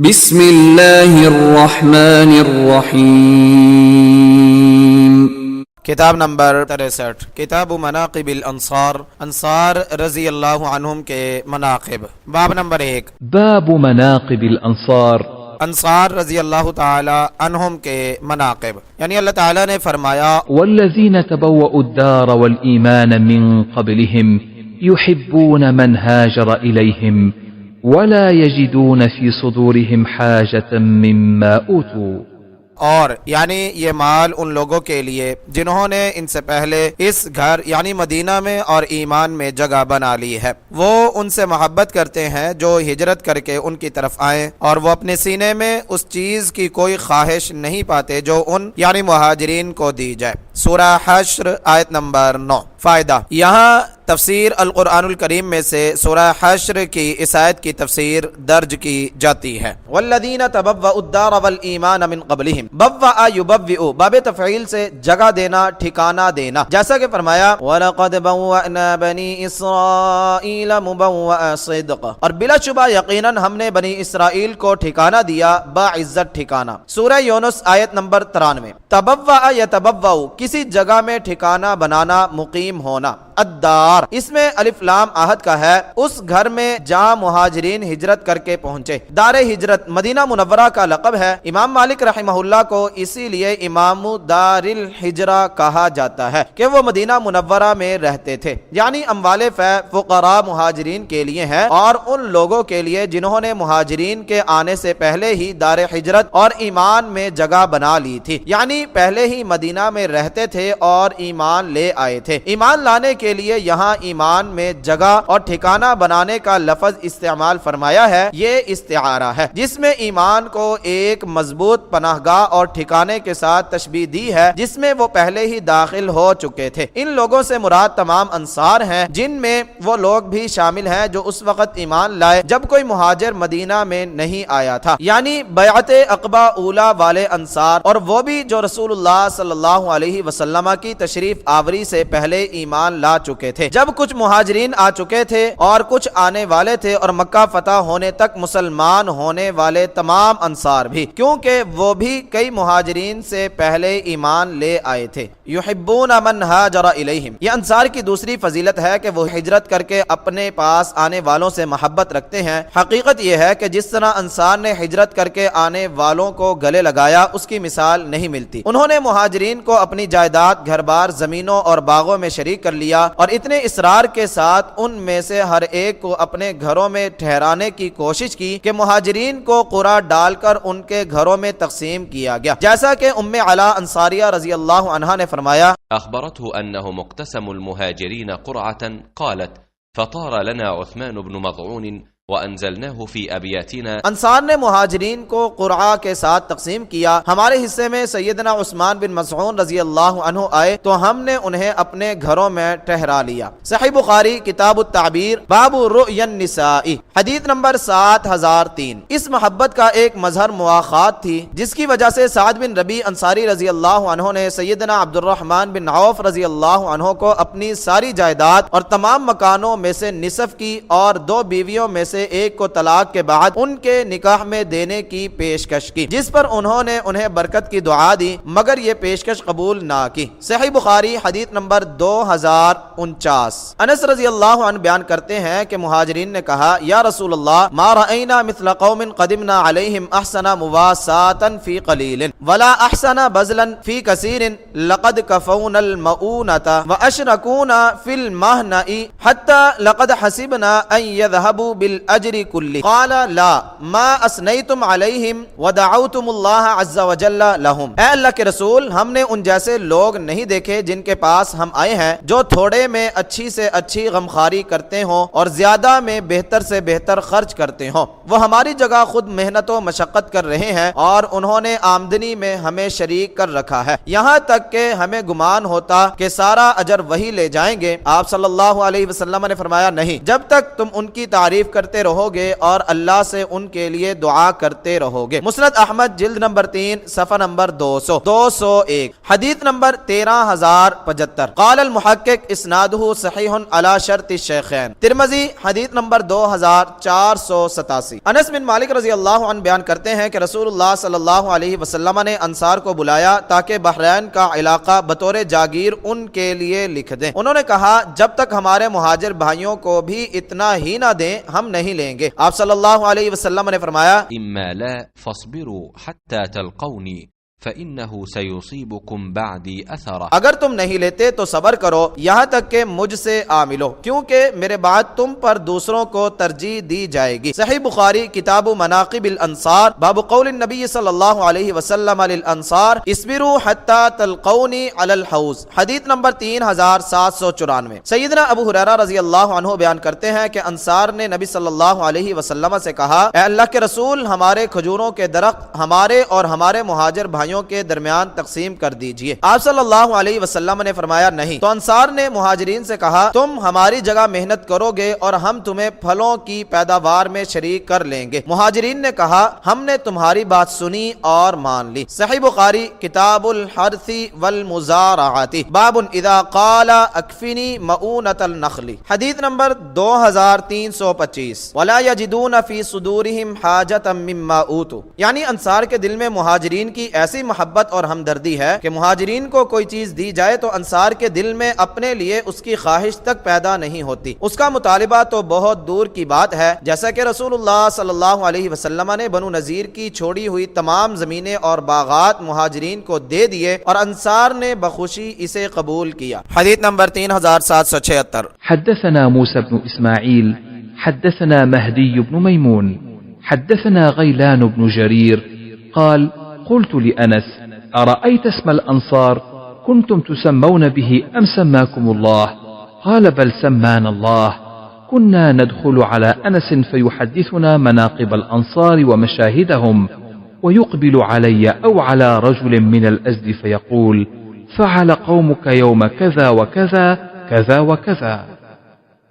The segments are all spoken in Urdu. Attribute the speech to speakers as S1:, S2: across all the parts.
S1: بسم اللہ الرحمن الرحیم۔
S2: کتاب نمبر 63 کتاب مناقب الانصار، انصار رضی اللہ عنہم کے مناقب۔ باب نمبر 1
S3: باب مناقب الانصار،
S2: انصار رضی اللہ تعالی عنہم کے مناقب، یعنی اللہ تعالیٰ نے فرمایا
S3: والذین تبوأوا الدار والإيمان من قبلهم يحبون من هاجر إليهم ولا يجدون في صدورهم حاجة مما أوتوا،
S2: اور یعنی یہ مال ان لوگوں کے لیے جنہوں نے ان سے پہلے اس گھر یعنی مدینہ میں اور ایمان میں جگہ بنا لی ہے، وہ ان سے محبت کرتے ہیں جو ہجرت کر کے ان کی طرف آئیں، اور وہ اپنے سینے میں اس چیز کی کوئی خواہش نہیں پاتے جو ان یعنی مہاجرین کو دی جائے۔ سورہ حشر آیت نمبر 9۔ فائدہ، یہاں تفسیر القرآن الکریم میں سے سورہ حشر کی اس آیت کی تفسیر درج کی جاتی ہے۔ والذین تبوأوا الدار والایمان من قبلہم، بوأ یبوئ باب تفعیل سے جگہ دینا، ٹھکانہ دینا، جیسا کہ فرمایا وَلَقَدْ بَوَّأْنَا بَنِي إِسْرَائِيلَ مُبَوَّأَ صِدْقٍ، اور بلا شبہ یقیناً ہم نے بنی اسرائیل کو ٹھکانہ دیا باعزت ٹھکانہ۔ سورہ یونس آیت نمبر 93۔ تبوأ یتبوأ، کسی جگہ میں ٹھکانہ بنانا، مقیم ہونا۔ الدار، اس میں الف لام عہد کا ہے، اس گھر میں جہاں مہاجرین ہجرت کر کے پہنچے۔ دار ہجرت مدینہ منورہ کا لقب ہے۔ امام مالک رحمہ اللہ کو اسی لیے امام دار الحجرہ کہا جاتا ہے کہ وہ مدینہ منورہ میں رہتے تھے، یعنی اموال فیع فقراء مہاجرین کے لیے ہے، اور ان لوگوں کے لیے جنہوں نے مہاجرین کے آنے سے پہلے ہی دار ہجرت اور ایمان میں جگہ بنا لی تھی، یعنی پہلے ہی مدینہ میں رہتے تھے اور ایمان لے آئے تھے۔ ایمان لانے کے لیے یہاں ایمان میں جگہ اور ٹھکانہ بنانے کا لفظ استعمال فرمایا ہے، یہ استعارہ ہے جس میں ایمان کو ایک مضبوط پناہ گاہ اور ٹھکانے کے ساتھ تشبیہ دی ہے جس میں وہ پہلے ہی داخل ہو چکے تھے۔ ان لوگوں سے مراد تمام انصار ہیں، جن میں وہ لوگ بھی شامل ہیں جو اس وقت ایمان لائے جب کوئی مہاجر مدینہ میں نہیں آیا تھا، یعنی بیعت عقبہ اولا والے انصار، اور وہ بھی جو رسول اللہ صلی اللہ علیہ وسلم کی تشریف آوری سے پہلے ایمان لا چکے تھے۔ جب کچھ مہاجرین آ چکے تھے اور کچھ آنے والے تھے، اور مکہ فتح ہونے تک مسلمان ہونے والے تمام انصار بھی، کیونکہ وہ بھی کئی مہاجرین سے پہلے ایمان لے آئے تھے۔ یحبون من ہاجر الیہم، یہ انصار کی دوسری فضیلت ہے کہ وہ ہجرت کر کے اپنے پاس آنے والوں سے محبت رکھتے ہیں۔ حقیقت یہ ہے کہ جس طرح انصار نے ہجرت کر کے آنے والوں کو گلے لگایا، اس کی مثال نہیں ملتی۔ انہوں نے مہاجرین کو اپنی جائیداد، گھر بار، زمینوں اور باغوں میں شریک کر لیا، اور اتنے اصرار کے ساتھ ان میں سے ہر ایک کو اپنے گھروں میں ٹھہرانے کی کوشش کی کہ مہاجرین کو قرعہ ڈال کر ان کے گھروں میں تقسیم کیا گیا، جیسا کہ ام علا انصاریہ رضی اللہ عنہا نے فرمایا
S4: أخبرته أنهم اقتسموا المهاجرين قرعة قالت فطار لنا عثمان بن مضعون وأنزلناه في أبياتنا،
S2: انصار نے مہاجرین کو قرعہ کے ساتھ تقسیم کیا، ہمارے حصے میں سیدنا عثمان بن مضعون رضی اللہ عنہ آئے تو ہم نے انہیں اپنے گھروں میں ٹھہرا لیا۔ صحیح بخاری کتاب التعبیر باب رؤی النساء حدیث نمبر 7003۔ اس محبت کا ایک مظہر مواخات تھی جس کی وجہ سے سعد بن ربیع انصاری رضی اللہ عنہ نے سیدنا عبد الرحمن بن عوف رضی اللہ عنہ کو اپنی ساری جائیداد اور تمام مکانوں میں سے نصف کی، اور 2 بیویوں میں سے ایک کو طلاق کے بعد ان کے نکاح میں دینے کی پیشکش کی، جس پر انہوں نے انہیں برکت کی دعا دی، مگر یہ پیشکش قبول نہ کی۔ صحیح بخاری حدیث نمبر 2049۔ انس رضی اللہ عنہ بیان کرتے ہیں کہ مہاجرین نے کہا یا رسول اللہ ما رأینا مثل قوم قدمنا علیہم احسن مواساتا فی قلیل ولا احسن بذلا فی کثیر لقد کفونا المؤونة واشرکونا فی المہنع حتی لقد حسبنا ان یذهبوا بالأجر کلی قال لا ما اسنیتم علیہم ودعوتم اللہ عز وجل لہم، اے اللہ کے رسول ہم نے ان جیسے لوگ نہیں دیکھے جن کے پاس ہم آئے ہیں، جو تھوڑے میں اچھی سے اچھی غمخواری کرتے ہوں اور زیادہ میں بہتر سے بہتر خرچ کرتے ہوں۔ وہ ہماری جگہ خود محنت و مشقت کر رہے ہیں اور انہوں نے آمدنی میں ہمیں شریک کر رکھا ہے، یہاں تک کہ ہمیں گمان ہوتا کہ سارا اجر وہی لے جائیں گے۔ آپ صلی اللہ علیہ وسلم نے فرمایا نہیں، جب تک تم ان کی تعریف کرتے دیتے رہو گے اور اللہ سے ان کے لیے دعا کرتے رہو گے۔ مسند احمد جلد نمبر 3 صفحہ نمبر 201، حدیث نمبر 13075۔ قال المحقق اسنادہ صحیح علی شرط الشیخین، ترمذی حدیث نمبر 2487۔ انس بن مالک رضی اللہ عنہ بیان کرتے ہیں کہ رسول اللہ صلی اللہ علیہ وسلم نے انصار کو بلایا تاکہ بحرین کا علاقہ بطور جاگیر ان کے لیے لکھ دیں۔ انہوں نے کہا جب تک ہمارے مہاجر بھائیوں کو بھی اتنا ہی نہ دیں ہم نہیں لیں گے۔ آپ صلی اللہ علیہ وسلم نے فرمایا
S4: اما لا فاصبروا حتى تلقوني فإنه سيصيبكم بعدي أثرا،
S2: اگر تم نہیں لیتے تو صبر کرو یہاں تک کہ مجھ سے آ ملو، کیونکہ میرے بعد تم پر دوسروں کو ترجیح دی جائے گی۔ صحیح بخاری کتاب مناقب الانصار، باب قول النبی صلی اللہ علیہ وسلم للانصار اصبروا حتى تلقوني على الحوض، حدیث نمبر 3794۔ سیدنا ابو ہریرہ رضی اللہ عنہ بیان کرتے ہیں کہ انصار نے نبی صلی اللہ علیہ وسلم سے کہا اے اللہ کے رسول، ہمارے کھجوروں کے درخت ہمارے اور ہمارے مہاجر بھائیوں کے درمیان تقسیم کر دیجئے۔ آپ صلی اللہ علیہ وسلم نے فرمایا نہیں۔ تو انصار نے مہاجرین سے کہا تم ہماری جگہ محنت کرو گے اور ہم تمہیں پھلوں کی پیداوار میں شریک کر لیں گے۔ مہاجرین نے کہا ہم نے تمہاری بات سنی اور مان لی۔ صحیح بخاری کتاب الحرث والمزارعات، باب اذا قال اکفنی مؤونۃ النخل، حدیث نمبر 2325۔ ولا یجدون فی صدورہم حاجۃ مما اوتوا، یعنی انصار کے دل میں مہاجرین کی ایسی محبت اور ہمدردی ہے کہ مہاجرین کو کوئی چیز دی جائے تو انصار کے دل میں اپنے لیے اس کی خواہش تک پیدا نہیں ہوتی۔ اس کا مطالبہ تو بہت دور کی بات ہے، جیسا کہ رسول اللہ صلی اللہ علیہ وسلم نے بنو نذیر کی چھوڑی ہوئی تمام زمینیں اور باغات مہاجرین کو دے دیے اور انصار نے بخوشی اسے قبول کیا۔ حدیث نمبر 3776۔
S3: حدثنا موسى بن إسماعيل حدثنا مهدي بن ميمون حدثنا غيلان بن جرير قال قلت لأنس أرأيت اسم الأنصار كنتم تسمون به أم سماكم الله؟ قال بل سمان الله. كنا ندخل على أنس فيحدثنا مناقب الأنصار ومشاهدهم ويقبل علي أو على رجل من الأزد فيقول فعل قومك يوم كذا وكذا كذا وكذا.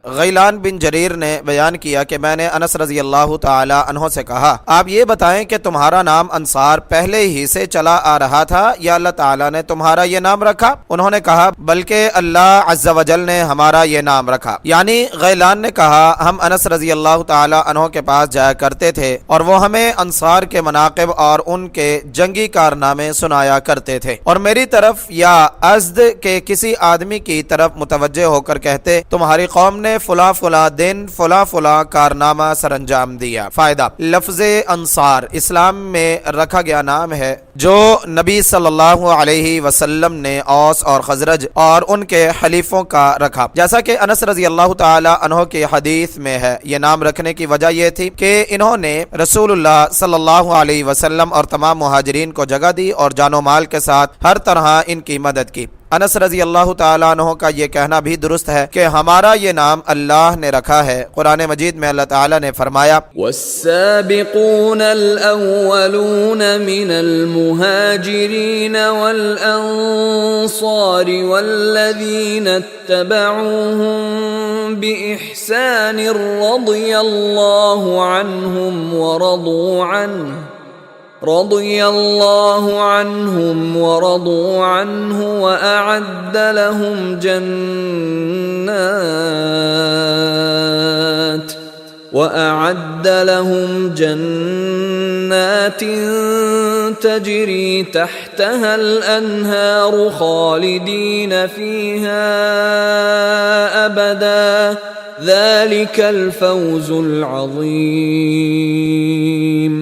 S2: غیلان بن جریر نے بیان کیا کہ میں نے انس رضی اللہ تعالی عنہ سے کہا آپ یہ بتائیں کہ تمہارا نام انصار پہلے ہی سے چلا آ رہا تھا یا اللہ تعالیٰ نے تمہارا یہ نام رکھا؟ انہوں نے کہا بلکہ اللہ عز و جل نے ہمارا یہ نام رکھا۔ یعنی غیلان نے کہا ہم انس رضی اللہ تعالی عنہ کے پاس جایا کرتے تھے اور وہ ہمیں انصار کے مناقب اور ان کے جنگی کارنامے سنایا کرتے تھے اور میری طرف یا ازد کے کسی آدمی کی طرف متوجہ ہو کر کہتے تمہاری قوم نے فلاں فلاں دن فلاں فلاں کارنامہ سر انجام دیا۔ فائدہ، لفظ انصار اسلام میں رکھا گیا نام ہے جو نبی صلی اللہ علیہ وسلم نے اوس اور خزرج اور ان کے حلیفوں کا رکھا، جیسا کہ انس رضی اللہ تعالی عنہ کی حدیث میں ہے۔ یہ نام رکھنے کی وجہ یہ تھی کہ انہوں نے رسول اللہ صلی اللہ علیہ وسلم اور تمام مہاجرین کو جگہ دی اور جان و مال کے ساتھ ہر طرح ان کی مدد کی۔ انس رضی اللہ تعالیٰ عنہ کا یہ کہنا بھی درست ہے کہ ہمارا یہ نام اللہ نے رکھا ہے۔ قرآن مجید میں اللہ تعالیٰ نے فرمایا
S1: والسابقون الأولون من المهاجرين والأنصار والذين اتبعوهم بإحسان رضي الله عنهم ورضوا عنه وأعد لهم جنات تجري تحتها الأنهار خالدين فيها أبدا ذلك الفوز العظيم۔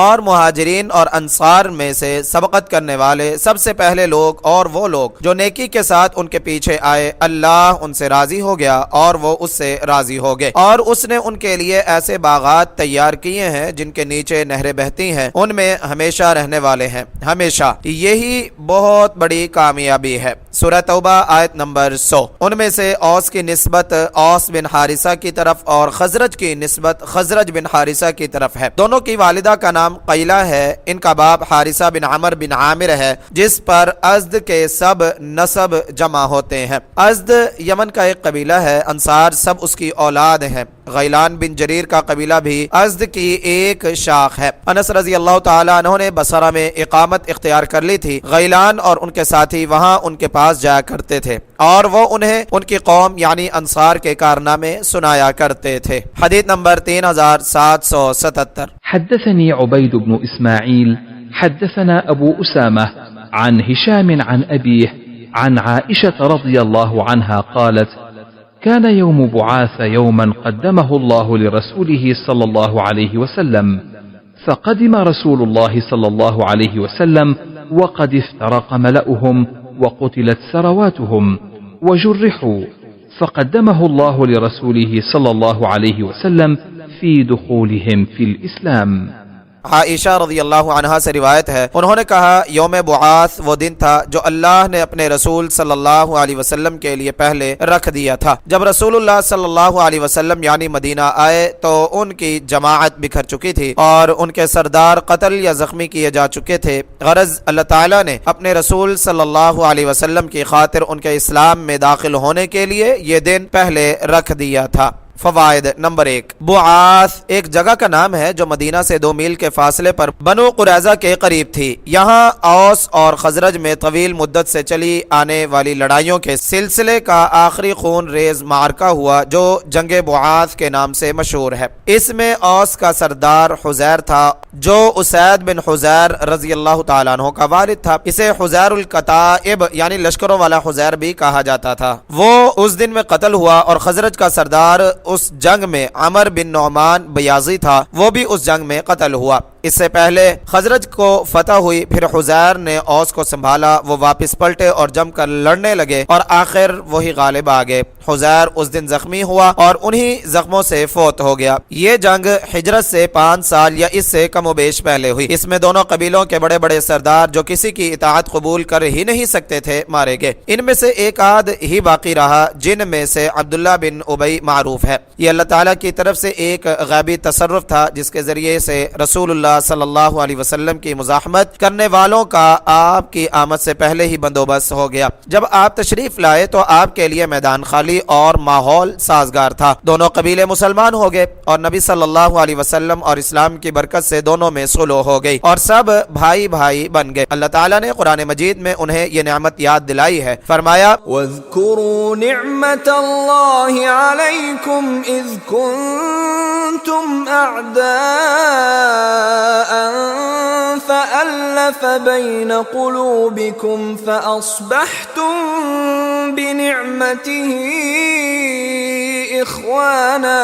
S2: اور مہاجرین اور انصار میں سے سبقت کرنے والے سب سے پہلے لوگ اور وہ لوگ جو نیکی کے ساتھ ان کے پیچھے آئے، اللہ ان سے راضی ہو گیا اور وہ اس سے راضی ہو گئے، اور اس نے ان کے لیے ایسے باغات تیار کیے ہیں جن کے نیچے نہریں بہتی ہیں، ان میں ہمیشہ رہنے والے ہیں، ہمیشہ۔ یہی بہت بڑی کامیابی ہے۔ سورہ توبہ آیت نمبر 100۔ ان میں سے اوس کی نسبت اوس بن حارثہ کی طرف اور خزرج کی نسبت خزرج بن حارثہ کی طرف ہے۔ دونوں کی والدہ کا نام قیلہ ہے، ان کا باپ حارثہ بن عمر بن عامر ہے، جس پر ازد کے سب نسب جمع ہوتے ہیں۔ ازد یمن کا ایک قبیلہ ہے، انصار سب اس کی اولاد ہیں۔ غیلان بن جریر کا قبیلہ بھی ازد کی ایک شاخ ہے۔ انس رضی اللہ تعالیٰ عنہ نے بصرہ میں اقامت اختیار کر لی تھی۔ غیلان اور ان کے ساتھی وہاں ان کے پاس جایا کرتے تھے اور وہ انہیں ان کی قوم یعنی انصار کے کارنامے سنایا کرتے تھے۔ حدیث نمبر 3777۔
S3: حدثني عبيد بن إسماعيل حدثنا أبو أسامة عن هشام عن أبيه عن عائشة رضي الله عنها قالت: كان يوم بعاث يوما قدمه الله لرسوله صلى الله عليه وسلم، فقدم رسول الله صلى الله عليه وسلم وقد افترق ملأهم وقتلت ثرواتهم وجرحوا، فقدمه الله لرسوله صلى الله عليه وسلم في دخولهم في الإسلام۔
S2: عائشہ رضی اللہ عنہا سے روایت ہے، انہوں نے کہا یوم بعاث وہ دن تھا جو اللہ نے اپنے رسول صلی اللہ علیہ وسلم کے لیے پہلے رکھ دیا تھا۔ جب رسول اللہ صلی اللہ علیہ وسلم یعنی مدینہ آئے تو ان کی جماعت بکھر چکی تھی اور ان کے سردار قتل یا زخمی کیے جا چکے تھے۔ غرض اللہ تعالیٰ نے اپنے رسول صلی اللہ علیہ وسلم کی خاطر ان کے اسلام میں داخل ہونے کے لیے یہ دن پہلے رکھ دیا تھا۔ فوائد نمبر 1، بعاث ایک جگہ کا نام ہے جو مدینہ سے 2 میل کے فاصلے پر بنو قریظہ کے قریب تھی۔ یہاں اوس اور خزرج میں طویل مدت سے چلی آنے والی لڑائیوں کے سلسلے کا آخری خون ریز معرکہ ہوا جو جنگ بعاث کے نام سے مشہور ہے۔ اس میں اوس کا سردار حزیر تھا جو اسید بن حزیر رضی اللہ تعالیٰ عنہ کا والد تھا۔ اسے حزیر الکتائب یعنی لشکروں والا حزیر بھی کہا جاتا تھا۔ وہ اس دن میں قتل ہوا اور خزرج کا سردار اس جنگ میں عمر بن نعمان بیاضی تھا، وہ بھی اس جنگ میں قتل ہوا۔ اس سے پہلے خزرج کو فتح ہوئی، پھر حزیر نے اوس کو سنبھالا، وہ واپس پلٹے اور جم کر لڑنے لگے اور آخر وہی غالب آ گئے۔ حزیر اس دن زخمی ہوا اور انہی زخموں سے فوت ہو گیا۔ یہ جنگ ہجرت سے 5 سال یا اس سے کم و بیش پہلے ہوئی۔ اس میں دونوں قبیلوں کے بڑے بڑے سردار جو کسی کی اطاعت قبول کر ہی نہیں سکتے تھے مارے گئے۔ ان میں سے ایک آدھ ہی باقی رہا جن میں سے عبداللہ بن ابی معروف ہے۔ یہ اللہ تعالیٰ کی طرف سے ایک غیبی تصرف تھا جس کے ذریعے سے رسول اللہ صلی اللہ علیہ وسلم کی مزاحمت کرنے والوں کا آپ کی آمد سے پہلے ہی بندوبست ہو گیا۔ جب آپ تشریف لائے تو آپ کے لیے میدان خالی اور ماحول سازگار تھا۔ دونوں قبیلے مسلمان ہو گئے اور نبی صلی اللہ علیہ وسلم اور اسلام کی برکت سے دونوں میں صلح ہو گئی اور سب بھائی بھائی بن گئے۔ اللہ تعالیٰ نے قرآن مجید میں انہیں یہ نعمت یاد دلائی ہے، فرمایا
S1: وَاذْكُرُوا نِعْمَةَ اللَّهِ عَلَيْكُمْ إِذْ كُنْتُمْ أَعْدَاءً فَأَلَّفَ بَيْنَ قُلُوبِكُمْ فَأَصْبَحْتُمْ بِنِعْمَتِهِ إِخْوَانًا۔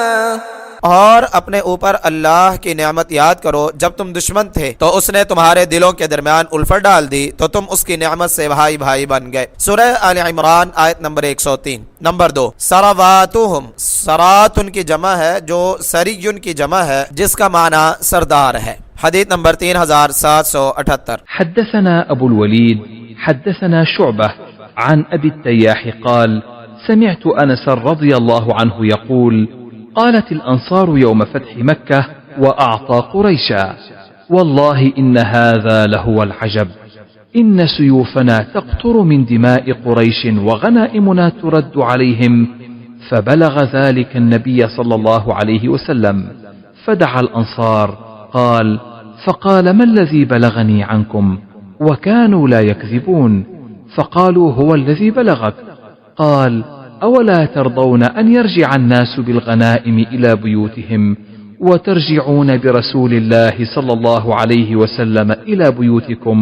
S2: اور اپنے اوپر اللہ کی نعمت یاد کرو، جب تم دشمن تھے تو اس نے تمہارے دلوں کے درمیان الفت ڈال دی تو تم اس کی نعمت سے بھائی بھائی بن گئے۔ سورہ آل عمران آیت نمبر 103۔ نمبر 2، سرواتہم، سرات ان کی جمع ہے جو سریون کی جمع ہے جس کا معنی سردار ہے۔ حدیث نمبر 3778۔
S3: حدثنا أبو الوليد حدثنا شعبة عن أبي التياح قال: سمعت أنس رضي الله عنه يقول: قالت الأنصار يوم فتح مكة وأعطى قريشا: والله إن هذا لهو العجب، إن سيوفنا تقطر من دماء قريش وغنائمنا ترد عليهم. فبلغ ذلك النبي صلى الله عليه وسلم فدعا الأنصار قال: فقال: ما الذي بلغني عنكم؟ وكانوا لا يكذبون، فقالوا: هو الذي بلغك. قال: أولا ترضون أن يرجع الناس بالغنائم إلى بيوتهم وترجعون برسول الله صلى الله عليه وسلم إلى بيوتكم؟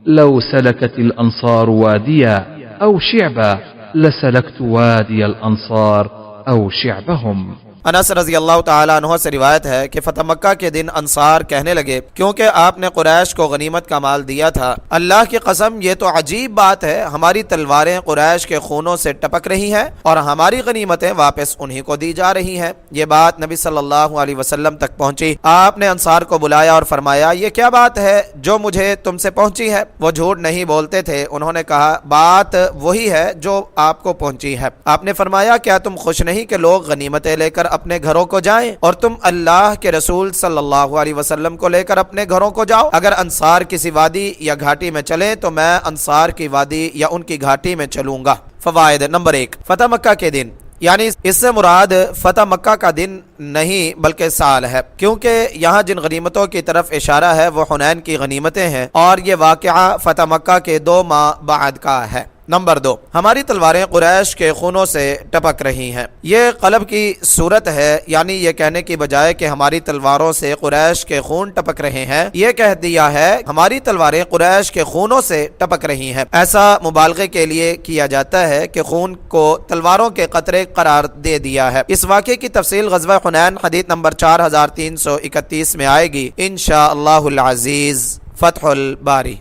S3: لو سلكت الأنصار واديا أو شعبا لسلكت وادي الأنصار أو شعبهم۔
S2: انس رضی اللہ تعالیٰ عنہ سے روایت ہے کہ فتح مکہ کے دن انصار کہنے لگے کیونکہ آپ نے قریش کو غنیمت کا مال دیا تھا: اللہ کی قسم یہ تو عجیب بات ہے، ہماری تلواریں قریش کے خونوں سے ٹپک رہی ہیں اور ہماری غنیمتیں واپس انہی کو دی جا رہی ہیں۔ یہ بات نبی صلی اللہ علیہ وسلم تک پہنچی۔ آپ نے انصار کو بلایا اور فرمایا: یہ کیا بات ہے جو مجھے تم سے پہنچی ہے؟ وہ جھوٹ نہیں بولتے تھے۔ انہوں نے کہا: بات وہی ہے جو آپ کو پہنچی ہے۔ آپ نے فرمایا: کیا تم خوش نہیں کہ لوگ غنیمتیں لے کر اپنے گھروں کو جائیں اور تم اللہ کے رسول صلی اللہ علیہ وسلم کو لے کر اپنے گھروں کو جاؤ؟ اگر انصار کسی وادی یا گھاٹی میں چلیں تو میں انصار کی وادی یا ان کی گھاٹی میں چلوں گا۔ فوائد نمبر 1، فتح مکہ کے دن یعنی اس سے مراد فتح مکہ کا دن نہیں بلکہ سال ہے، کیونکہ یہاں جن غنیمتوں کی طرف اشارہ ہے وہ حنین کی غنیمتیں ہیں اور یہ واقعہ فتح مکہ کے 2 ماہ بعد کا ہے۔ نمبر 2، ہماری تلواریں قریش کے خونوں سے ٹپک رہی ہیں۔ یہ قلب کی صورت ہے، یعنی یہ کہنے کی بجائے کہ ہماری تلواروں سے قریش کے خون ٹپک رہے ہیں، یہ کہہ دیا ہے ہماری تلواریں قریش کے خونوں سے ٹپک رہی ہیں۔ ایسا مبالغے کے لیے کیا جاتا ہے کہ خون کو تلواروں کے قطرے قرار دے دیا ہے۔ اس واقعے کی تفصیل غزوہ حنین حدیث نمبر 4331 میں آئے گی انشاءاللہ العزیز۔ فتح الباری۔